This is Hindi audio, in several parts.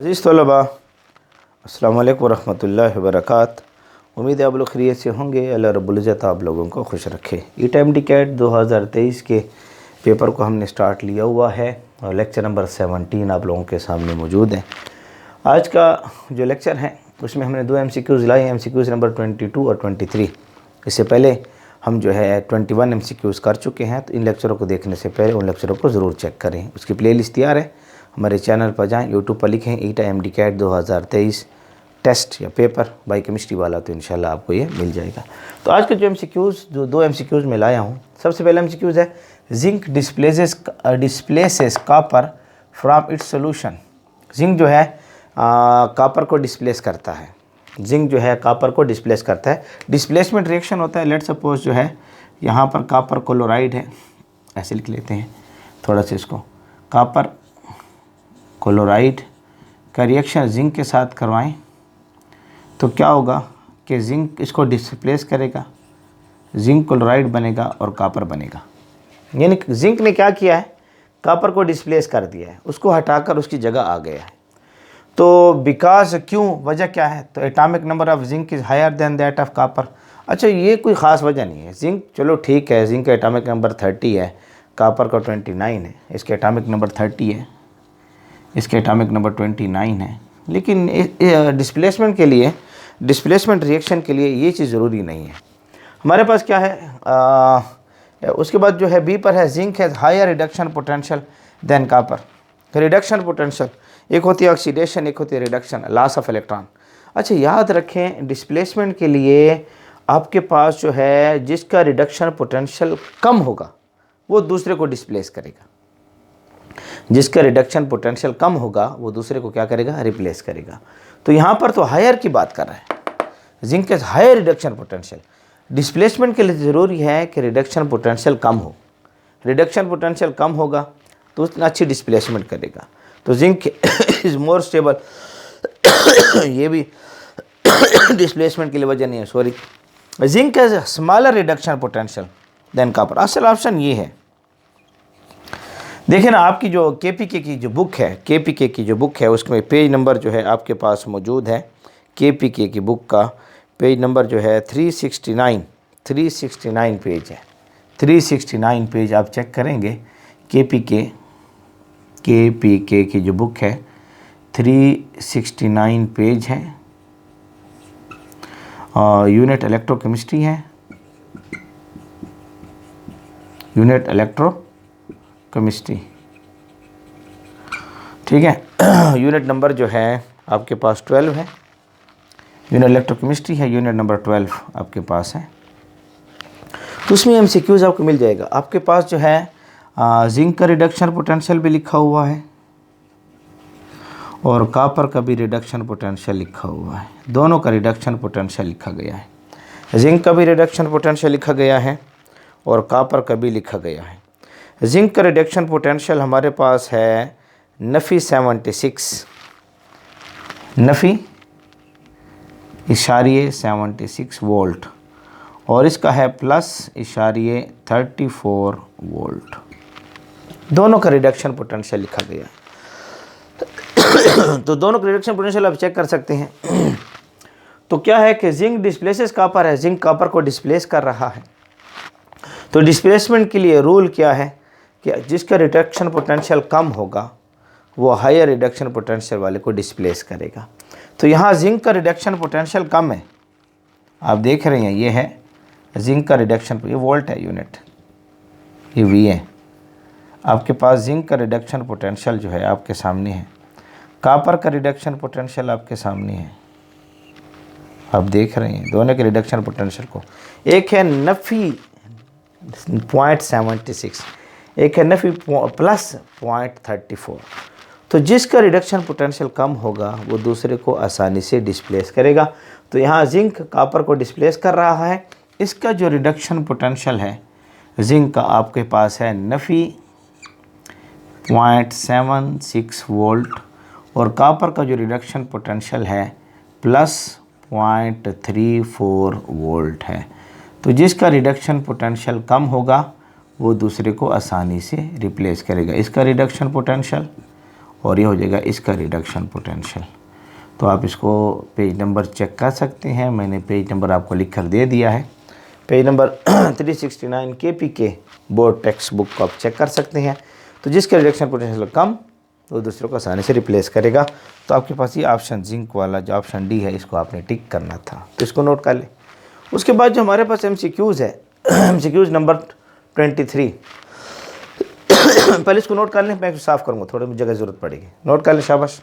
अज़ीज़ तलबा, अस्सलाम वालेकुम वरहमतुल्लाहि वबरकातुहू। उम्मीद है आप लोग खैरियत से होंगे। अल्लाह रब्बुल इज़्ज़त आप लोगों को खुश रखे। ETMT-CAT 2023 के पेपर को हमने स्टार्ट लिया हुआ है और लेक्चर नंबर 17 आप लोगों के सामने मौजूद है। आज का जो लेक्चर है उसमें हमने 2 MCQs लाए, MCQs नंबर 22 और 23। इससे पहले हम जो है 21 MCQs कर चुके हैं, तो इन लेक्चरों को देखने से पहले उन लेक्चरों को ज़रूर चेक करें। उसकी प्लेलिस्ट तैयार है, हमारे चैनल पर जाएं, यूट्यूब पर लिखें ETMT-CAT 2023 टेस्ट या पेपर बाई केमिस्ट्री वाला, तो इंशाल्लाह आपको ये मिल जाएगा। तो आज के जो MCQs, जो 2 MCQs में लाया हूँ, सबसे पहला MCQs है zinc displaces copper from its solution. Zinc जो है कॉपर को डिस्प्लेस करता है। जिंक जो है कॉपर को डिस्प्लेस करता है। डिस्प्लेसमेंट रिएक्शन होता है। लेट सपोज जो है यहाँ पर कॉपर क्लोराइड है, ऐसे लिख लेते हैं थोड़ा सा इसको, कॉपर क्लोराइड का रिएक्शन जिंक के साथ करवाएं तो क्या होगा कि जिंक इसको डिस्प्लेस करेगा, जिंक क्लोराइड बनेगा और कॉपर बनेगा। यानी जिंक ने क्या किया है, कॉपर को डिस्प्लेस कर दिया है, उसको हटाकर उसकी जगह आ गया है। तो बिकॉज क्यों, वजह क्या है, तो atomic number of zinc is higher than that of copper. अच्छा, ये कोई ख़ास वजह नहीं है। जिंक चलो ठीक है, जिंक का एटॉमिक नंबर 30 है, कॉपर का 29 है, इसके एटॉमिक नंबर 30 है, इसके एटॉमिक नंबर 29 है। लेकिन डिस्प्लेसमेंट के लिए, डिस्प्लेसमेंट रिएक्शन के लिए ये चीज़ ज़रूरी नहीं है। हमारे पास क्या है, उसके बाद जो है बी पर है zinc has higher reduction potential than copper. Reduction potential, एक होती है ऑक्सीडेशन, एक होती है रिडक्शन, लॉस ऑफ इलेक्ट्रॉन। अच्छा, याद रखें डिस्प्लेसमेंट के लिए आपके पास जो है जिसका रिडक्शन पोटेंशियल कम होगा वो दूसरे को डिस्प्लेस करेगा। जिसका रिडक्शन पोटेंशियल कम होगा वो दूसरे को क्या करेगा, रिप्लेस करेगा। तो यहाँ पर तो हायर की बात कर रहा है, zinc has higher reduction potential. Displacement के लिए ज़रूरी है कि रिडक्शन पोटेंशियल कम हो। रिडक्शन पोटेंशियल कम होगा तो उतना अच्छी डिस्प्लेसमेंट करेगा। तो जिंक इज़ मोर स्टेबल, ये भी डिस्प्लेसमेंट के लिए वजह नहीं है, sorry. Zinc has smaller reduction potential than copper. असल ऑप्शन ये है। देखिए ना, आपकी जो KPK की जो बुक है, KPK की जो बुक है उसमें पेज नंबर जो है आपके पास मौजूद है। KPK की बुक का पेज नंबर जो है 369 पेज है। 369 पेज आप चेक करेंगे। KPK की जो बुक है 369 पेज है और यूनिट इलेक्ट्रोकेमिस्ट्री है, यूनिट इलेक्ट्रोकेमिस्ट्री, ठीक है। यूनिट नंबर जो है आपके पास 12 है, यूनिट इलेक्ट्रोकेमिस्ट्री है, यूनिट नंबर 12 आपके पास है। तो उसमें MCQs आपको मिल जाएगा। आपके पास जो है जिंक का रिडक्शन पोटेंशियल भी लिखा हुआ है और कॉपर का भी रिडक्शन पोटेंशियल लिखा हुआ है। दोनों का रिडक्शन पोटेंशियल लिखा गया है। जिंक का भी रिडक्शन पोटेंशियल लिखा गया है और कॉपर का भी लिखा गया है। जिंक का रिडक्शन पोटेंशियल हमारे पास है नफ़ी 76, नफ़ी इशारिये 76 वोल्ट और इसका है प्लस इशारिये 34 वोल्ट। दोनों का रिडक्शन पोटेंशियल लिखा गया है। तो दोनों का रिडक्शन पोटेंशियल आप चेक कर सकते हैं। तो क्या है कि जिंक डिस्प्लेसेस कॉपर है, जिंक कॉपर को डिस्प्लेस कर रहा है। तो डिस्प्लेसमेंट के लिए रूल क्या है कि जिसका रिडक्शन पोटेंशियल कम होगा वो हायर रिडक्शन पोटेंशियल वाले को डिस्प्लेस करेगा। तो यहाँ जिंक का रिडक्शन पोटेंशियल कम है, आप देख रहे हैं, ये है जिंक का रिडक्शन, ये वोल्ट है यूनिट, ये V है। आपके पास जिंक का रिडक्शन पोटेंशियल जो है आपके सामने है, कॉपर का रिडक्शन पोटेंशियल आपके सामने है, आप देख रहे हैं दोनों के रिडक्शन पोटेंशियल को। एक है नफ़ी 0.76, एक है नफ़ी प्लस 0.34। तो जिसका रिडक्शन पोटेंशियल कम होगा वो दूसरे को आसानी से डिस्प्लेस करेगा। तो यहाँ जिंक कॉपर को डिस्प्लेस कर रहा है। इसका जो रिडक्शन पोटेंशियल है जिंक का आपके पास है नफ़ी 0.76 वोल्ट और कॉपर का जो रिडक्शन पोटेंशियल है प्लस 0.34 वोल्ट है। तो जिसका रिडक्शन पोटेंशियल कम होगा वो दूसरे को आसानी से रिप्लेस करेगा। इसका रिडक्शन पोटेंशियल और ये हो जाएगा इसका रिडक्शन पोटेंशियल। तो आप इसको पेज नंबर चेक कर सकते हैं, मैंने पेज नंबर आपको लिख कर दे दिया है। Page number 369 KPK board text book को आप चेक कर सकते हैं। तो जिसका रिडक्शन पोटेंशियल कम वो दूसरों को आसानी से रिप्लेस करेगा। तो आपके पास ये ऑप्शन जिंक वाला जो ऑप्शन डी है इसको आपने टिक करना था, तो इसको नोट कर ले। उसके बाद जो हमारे पास MCQs है MCQs नंबर 23 पहले इसको नोट कर लें, मैं इसको साफ़ करूँगा, थोड़ी जगह ज़रूरत पड़ेगी, नोट कर लें शाबाश।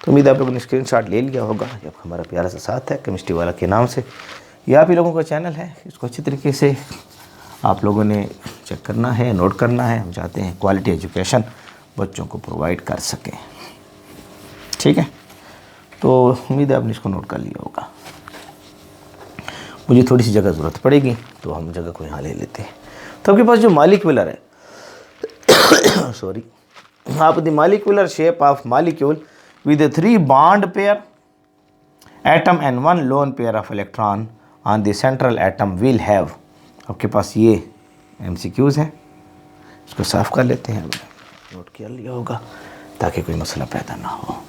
तो उम्मीद आप लोगों ने स्क्रीनशॉट ले लिया होगा। जब हमारा प्यारा सा साथ है केमिस्ट्री वाला के नाम से, यह आप ही लोगों का चैनल है, इसको अच्छी तरीके से आप लोगों ने चेक करना है, नोट करना है। हम चाहते हैं क्वालिटी एजुकेशन बच्चों को प्रोवाइड कर सकें, ठीक है। तो उम्मीद है आपने इसको नोट कर लिया होगा। मुझे थोड़ी सी जगह ज़रूरत पड़ेगी तो हम जगह को यहाँ ले लेते हैं। तो आपके पास जो मॉलिक्यूलर है सॉरी, आप the molecular shape of molecule with 3 bond pair atom and 1 lone pair of electron on the central atom will have, आपके पास ये MCQs है, इसको साफ कर लेते हैं। नोट कर लिया होगा ताकि कोई मसला पैदा ना हो।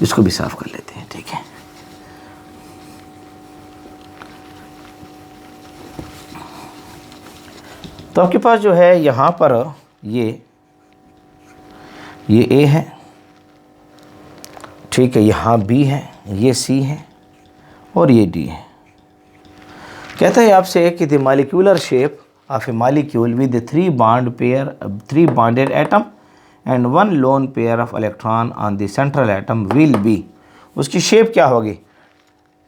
इसको भी साफ कर लेते हैं, ठीक है। तो आपके पास जो है यहाँ पर ये A है, ठीक है, यहाँ B है, ये C है और ये D है। कहता है आपसे कि the molecular shape of A molecule with 3 bonded atom and 1 lone pair of electron on the central atom will be, उसकी शेप क्या होगी?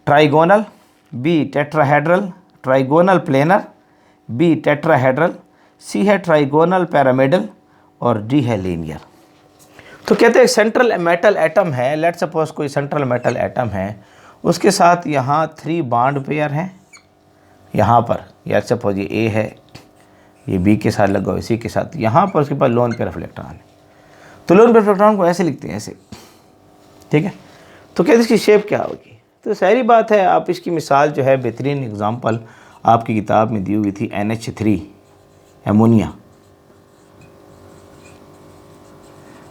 Trigonal, B tetrahedral, trigonal planar, B tetrahedral, C है ट्राइगोनल पैरामिडल और D है लीनियर। तो कहते हैं सेंट्रल मेटल एटम है, लेट सपोज कोई सेंट्रल मेटल एटम है, उसके साथ यहाँ 3 बॉन्ड पेयर हैं यहाँ पर, या सपोज ये A है, ये B के साथ लगा हुआ, C के साथ, यहाँ पर उसके पास लोन पेयर ऑफ इलेक्ट्रॉन है। तो लोन पेयर ऑफ इलेक्ट्रॉन को ऐसे लिखते हैं, ऐसे, ठीक है। तो कहते हैं इसकी शेप क्या होगी? तो सारी बात है, आप इसकी मिसाल जो है बेहतरीन एग्जांपल आपकी किताब में दी हुई थी, NH3 एमोनिया,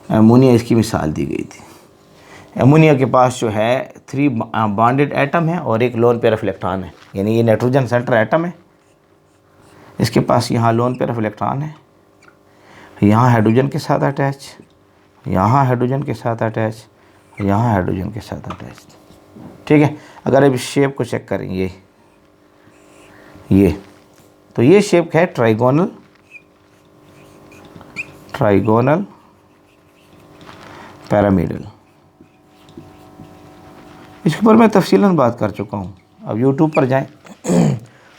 एमोनिया इसकी मिसाल दी गई थी। एमोनिया के पास जो है 3 बॉन्डेड एटम है और एक लोन पेयर ऑफ इलेक्ट्रॉन है, यानी ये नाइट्रोजन सेंटर एटम है, इसके पास यहाँ लोन पेयर ऑफ इलेक्ट्रॉन है, यहाँ हाइड्रोजन के साथ अटैच, यहाँ हाइड्रोजन के साथ अटैच, यहाँ हाइड्रोजन के साथ अटैच, ठीक है। अगर अब इस शेप को चेक करें, ये तो ये शेप है ट्राइगोनल पैरामिडल। इसके ऊपर मैं तफसीलन बात कर चुका हूँ। अब यूट्यूब पर जाएं,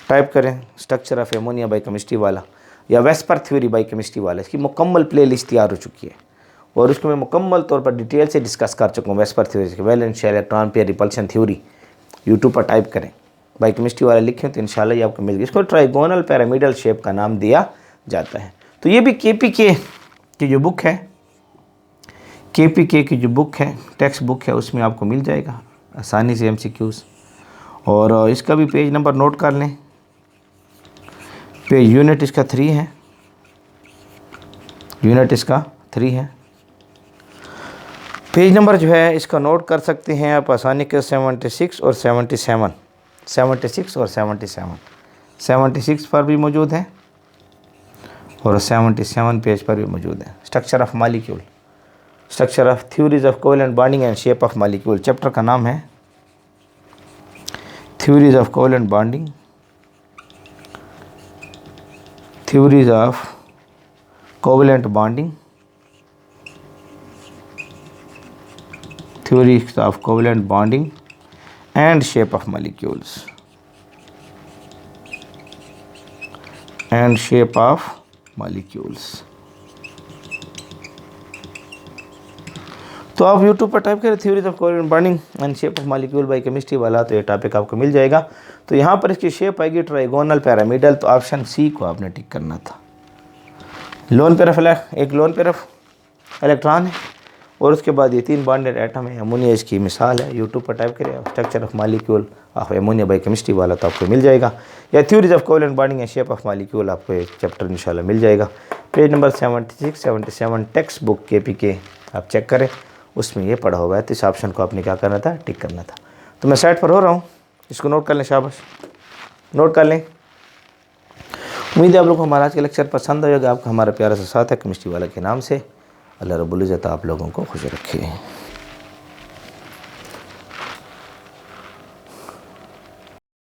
टाइप करें structure of ammonia by chemistry वाला या वेस्पर थ्योरी बाई केमिस्ट्री वाला, इसकी मुकम्मल प्ले लिस्ट तैयार हो चुकी है और उसको मैं मुकम्मल तौर पर डिटेल से डिस्कस कर चुका हूँ। वेस्पर थ्योरी के valence shell electron pair repulsion theory, YouTube पर टाइप करें, बाई केमिस्ट्री वाला लिखें तो इंशाल्लाह ये आपको मिल गया। इसको ट्राइगोनल पैरामिडल शेप का नाम दिया जाता है। तो ये भी KPK की जो बुक है, KPK की जो बुक है, टेक्स्ट बुक है, उसमें आपको मिल जाएगा आसानी से MCQs। और इसका भी पेज नंबर नोट कर लें, पेज यूनिट इसका 3 है, यूनिट इसका 3 है। पेज नंबर जो है इसका नोट कर सकते हैं आप आसानी के 76 और 77, 76 और 77 पर भी मौजूद है और 77 पेज पर भी मौजूद है। Structure of molecule, structure of theories of covalent bonding and shape of molecule, chapter का नाम है theories of covalent bonding, theories of covalent bonding, theories of covalent bonding and shape of molecules and shape of molecules। तो आप YouTube पर टाइप करें theories of covalent bonding and shape of molecule by chemistry वाला, तो ये टॉपिक आपको मिल जाएगा। तो यहाँ पर इसकी शेप आएगी ट्राइगोनल पैरामिडल, तो ऑप्शन C को आपने टिक करना था। लोन पेयर ऑफ एक लोन पेयर ऑफ इलेक्ट्रॉन है और उसके बाद ये 3 बॉन्डेड एटम है, अमोनिया इसकी मिसाल है। यूट्यूब पर टाइप करें structure of molecule of ammonia by chemistry वाला तो आपको मिल जाएगा, या theories of covalent bonding and shape of molecule आपको एक चैप्टर इंशाल्लाह मिल जाएगा। Page number 76 77 text book KPK आप चेक करें, उसमें ये पढ़ा हुआ है। तो इस ऑप्शन को आपने क्या करना था, टिक करना था। तो मैं साइड पर हो रहा हूँ, इसको नोट कर लें, शाबाश नोट कर लें। उम्मीद है आप लोगों को हमारा आज का लेक्चर पसंद आएगा। आपका हमारा प्यारा सा साथ है केमिस्ट्री वाला के नाम से। अल्लाह रब्बुल इज़्ज़त आप लोगों को खुश रखे।